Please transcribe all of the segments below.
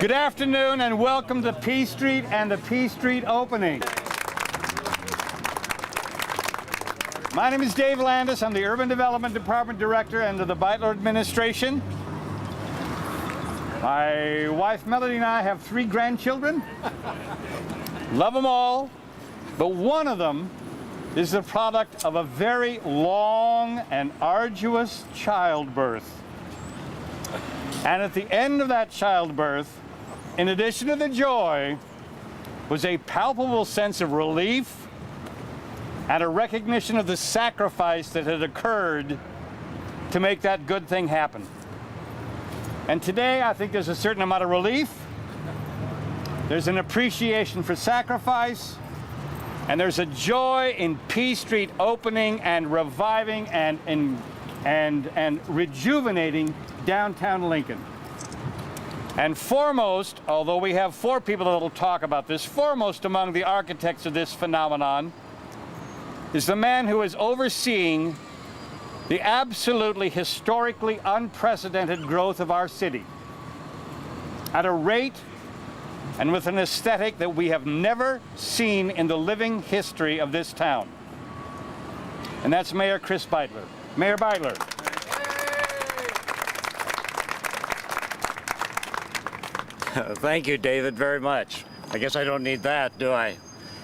Good afternoon and welcome to P Street and the P Street opening. My name is Dave Landis. I'm the Urban Development Department Director under the Beitler administration. My wife Melody and I have 3 grandchildren. Love them all, but one of them is the product of a very long and arduous childbirth. And at the end of that childbirth, in addition to the joy, was a palpable sense of relief and a recognition of the sacrifice that had occurred to make that good thing happen. And today, I think there's a certain amount of relief, there's an appreciation for sacrifice, and there's a joy in P Street opening and reviving and rejuvenating downtown Lincoln. And foremost, although we have 4 people that will talk about this, foremost among the architects of this phenomenon is the man who is overseeing the absolutely historically unprecedented growth of our city at a rate and with an aesthetic that we have never seen in the living history of this town. And that's Mayor Chris Beitler. Mayor Beitler. Thank you, David, very much. I guess I don't need that, do I?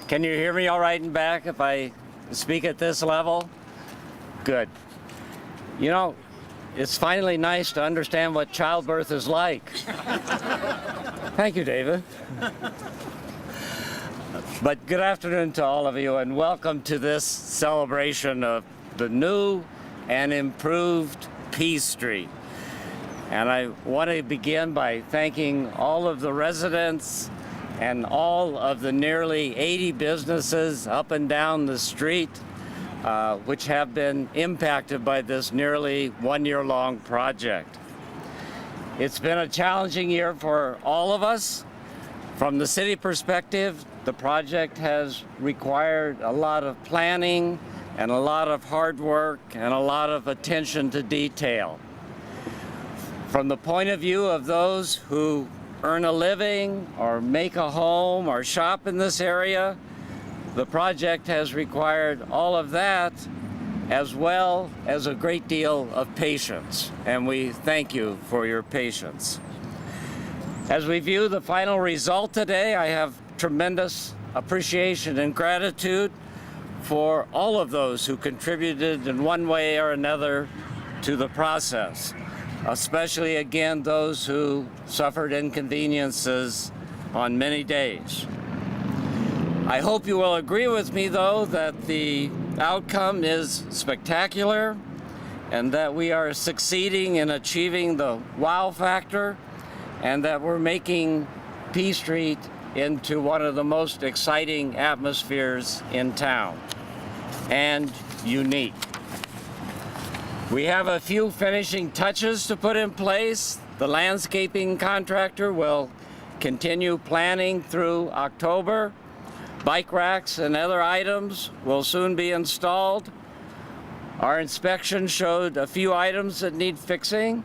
Can you hear me all right in back if I speak at this level? Good. You know, it's finally nice to understand what childbirth is like. Thank you, David. But good afternoon to all of you, and welcome to this celebration of the new and improved P Street. And I want to begin by thanking all of the residents and all of the nearly 80 businesses up and down the street which have been impacted by this nearly 1-year-long project. It's been a challenging year for all of us. From the city perspective, the project has required a lot of planning and a lot of hard work and a lot of attention to detail. From the point of view of those who earn a living or make a home or shop in this area, the project has required all of that as well as a great deal of patience, and we thank you for your patience. As we view the final result today, I have tremendous appreciation and gratitude for all of those who contributed in one way or another to the process, especially again those who suffered inconveniences on many days. I hope you will agree with me, though, that the outcome is spectacular and that we are succeeding in achieving the wow factor and that we're making P Street into one of the most exciting atmospheres in town and unique. We have a few finishing touches to put in place. The landscaping contractor will continue planning through October. Bike racks and other items will soon be installed. Our inspection showed a few items that need fixing,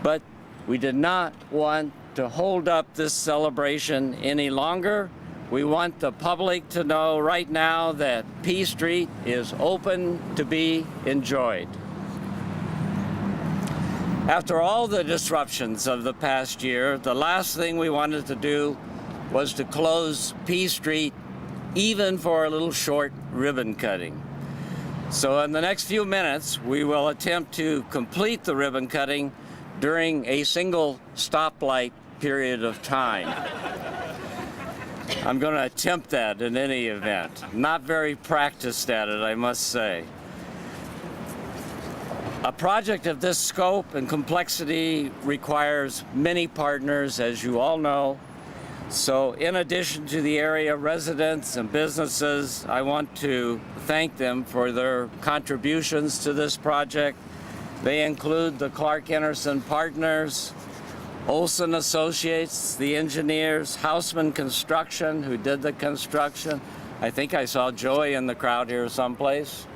but we did not want to hold up this celebration any longer. We want the public to know right now that P Street is open to be enjoyed. After all the disruptions of the past year, the last thing we wanted to do was to close P Street even for a little short ribbon cutting. So in the next few minutes, we will attempt to complete the ribbon cutting during a single stoplight period of time. I'm going to attempt that in any event. Not very practiced at it, I must say. A project of this scope and complexity requires many partners, as you all know. So in addition to the area residents and businesses, I want to thank them for their contributions to this project. They include the Clark Enerson Partners, Olson Associates, the engineers, Houseman Construction, who did the construction. I think I saw Joey in the crowd here someplace.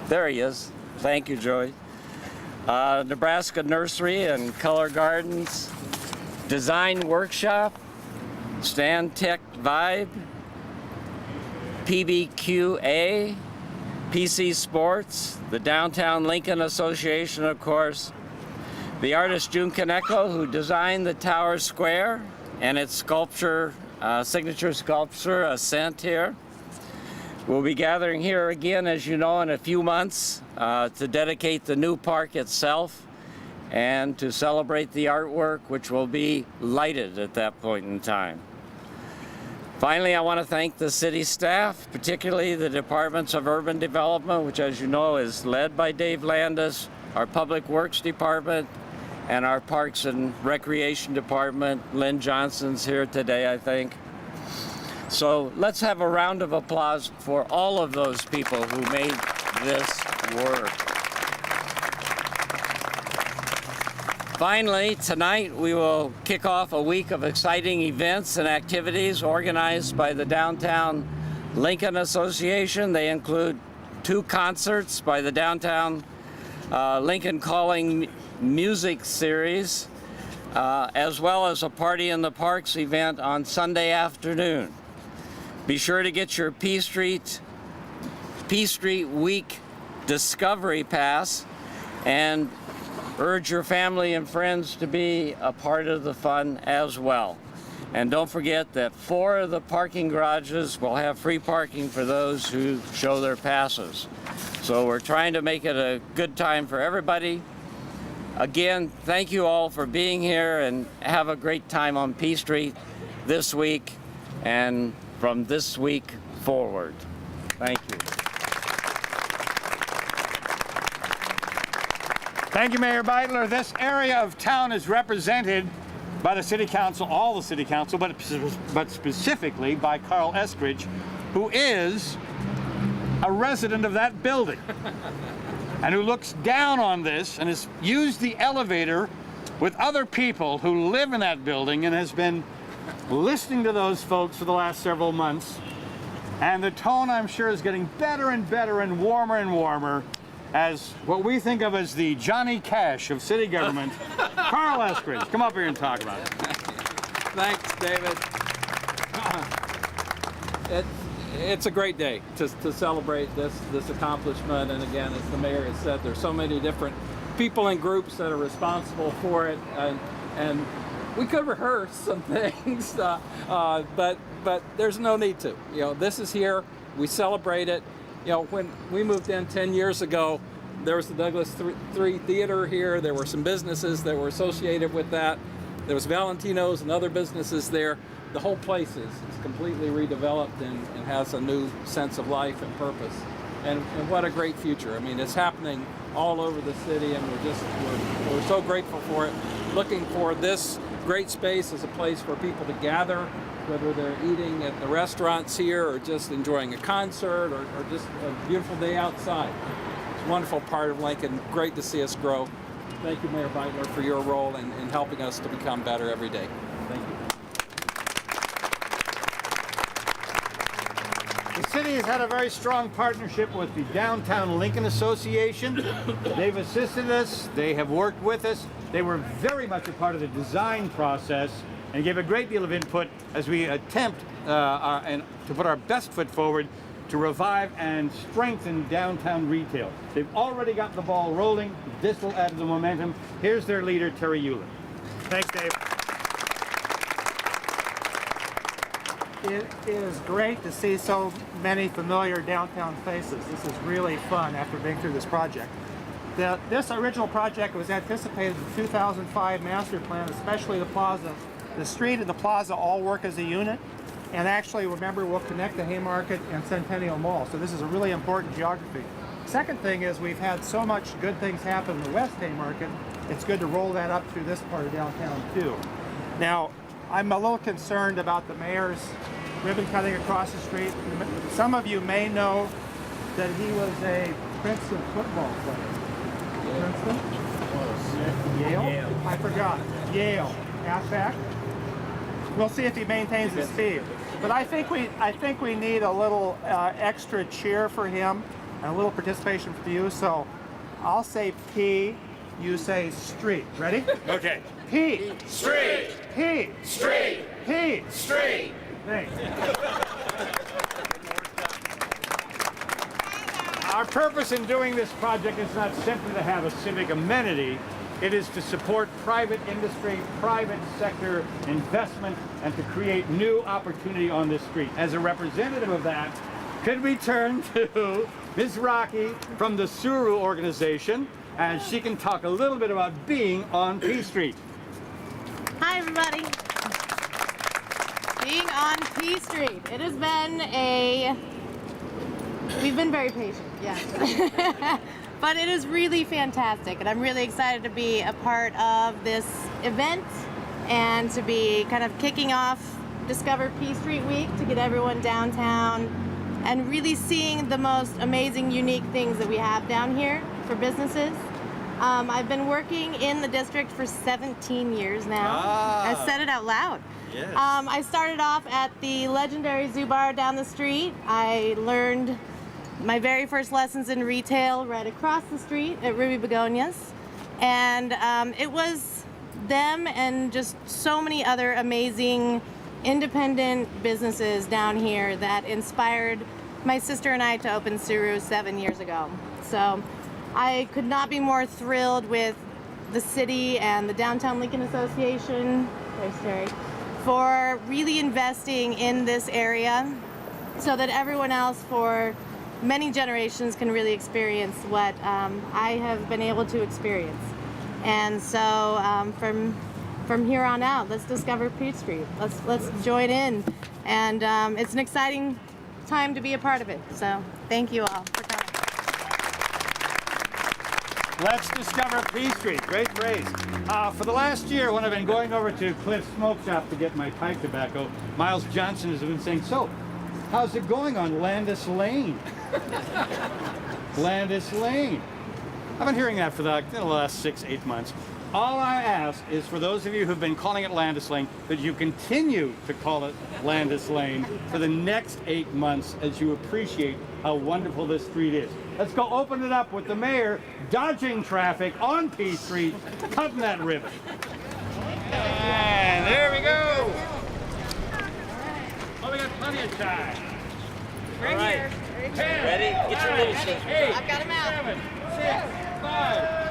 There he is. Thank you, Joey. Nebraska Nursery and Color Gardens, Design Workshop, Stantec Vibe, PBQA, PC Sports, the Downtown Lincoln Association, of course, the artist June Kaneko, who designed the Tower Square and its sculpture, signature sculpture, Ascent here. We'll be gathering here again, as you know, in a few months to dedicate the new park itself and to celebrate the artwork, which will be lighted at that point in time. Finally, I want to thank the city staff, particularly the Departments of Urban Development, which, as you know, is led by Dave Landis, our Public Works Department, and our Parks and Recreation Department. Lynn Johnson's here today, I think. So let's have a round of applause for all of those people who made this work. Finally, tonight we will kick off a week of exciting events and activities organized by the Downtown Lincoln Association. They include 2 concerts by the Downtown Lincoln Calling Music Series, as well as a Party in the Parks event on Sunday afternoon. Be sure to get your P Street Week Discovery Pass and urge your family and friends to be a part of the fun as well. And don't forget that 4 of the parking garages will have free parking for those who show their passes. So we're trying to make it a good time for everybody. Again, thank you all for being here, and have a great time on P Street this week and from this week forward. Thank you. Thank you, Mayor Beitler. This area of town is represented by the City Council, all the City Council, but specifically by Carl Eskridge, who is a resident of that building and who looks down on this and has used the elevator with other people who live in that building and has been listening to those folks for the last several months. And the tone, I'm sure, is getting better and better and warmer as what we think of as the Johnny Cash of city government, Carl Eskridge. Come up here and talk about it. Thanks, David. It's a great day to celebrate this accomplishment, and again, as the mayor has said, there's so many different people and groups that are responsible for it, and we could rehearse some things, but there's no need to. You know, this is here. We celebrate it. You know, when we moved in 10 years ago, there was the Douglas 3 Theater here. There were some businesses that were associated with that. There was Valentino's and other businesses there. The whole place is completely redeveloped and has a new sense of life and purpose. And what a great future. I mean, it's happening all over the city, and we're so grateful for it. Looking for this great space as a place for people to gather, whether they're eating at the restaurants here or just enjoying a concert or just a beautiful day outside. It's a wonderful part of Lincoln. Great to see us grow. Thank you, Mayor Beitler, for your role in helping us to become better every day. Thank you. The city has had a very strong partnership with the Downtown Lincoln Association. They've assisted us, they have worked with us. They were very much a part of the design process and gave a great deal of input as we attempt to put our best foot forward to revive and strengthen downtown retail. They've already got the ball rolling. This will add to the momentum. Here's their leader, Terry Euland. Thanks, Dave. It is great to see so many familiar downtown faces. This is really fun after being through this project. This original project was anticipated in the 2005 master plan, especially the plaza. The street and the plaza all work as a unit, and actually, remember, we'll connect the Haymarket and Centennial Mall, so this is a really important geography. Second thing is we've had so much good things happen in the West Haymarket, it's good to roll that up through this part of downtown too. Now, I'm a little concerned about the mayor's ribbon cutting across the street. Some of you may know that he was a Princeton football player. Princeton? Yale? I forgot. Yale. Halfback. We'll see if he maintains his speed. But I think we need a little extra cheer for him and a little participation from you. So I'll say P, you say street. Ready? Okay. P. Street. P. Street. P. Street. Thanks. Our purpose in doing this project is not simply to have a civic amenity. It is to support private industry, private sector investment, and to create new opportunity on this street. As a representative of that, could we turn to Ms. Rocky from the Suru organization, and she can talk a little bit about being on P Street. Hi, everybody. Being on P Street. It has been we've been very patient, yeah. But it is really fantastic, and I'm really excited to be a part of this event and to be kind of kicking off Discover P Street Week to get everyone downtown and really seeing the most amazing, unique things that we have down here for businesses. I've been working in the district for 17 years now. I said it out loud. Yes. I started off at the legendary Zoo Bar down the street. I learned my very first lessons in retail right across the street at Ruby Begonias. And it was them and just so many other amazing independent businesses down here that inspired my sister and I to open Suru 7 years ago. So I could not be more thrilled with the city and the Downtown Lincoln Association, there's Terry, for really investing in this area so that everyone else for many generations can really experience what I have been able to experience. And so from here on out, let's discover P Street. Let's join in, and it's an exciting time to be a part of it. So thank you all for coming. Let's discover P Street. Great phrase. For the last year, when I've been going over to Cliff's Smoke Shop to get my pipe tobacco, Miles Johnson has been saying, so, how's it going on Landis Lane? Landis Lane. I've been hearing that for the last 6-8 months. All I ask is for those of you who've been calling it Landis Lane, that you continue to call it Landis Lane for the next 8 months as you appreciate how wonderful this street is. Let's go open it up with the mayor dodging traffic on P Street, cutting that ribbon. And there we go. Oh, we got plenty of time. Right here. 10, Ready? Get your little 8, I've got 'em out. 7, 6, 5,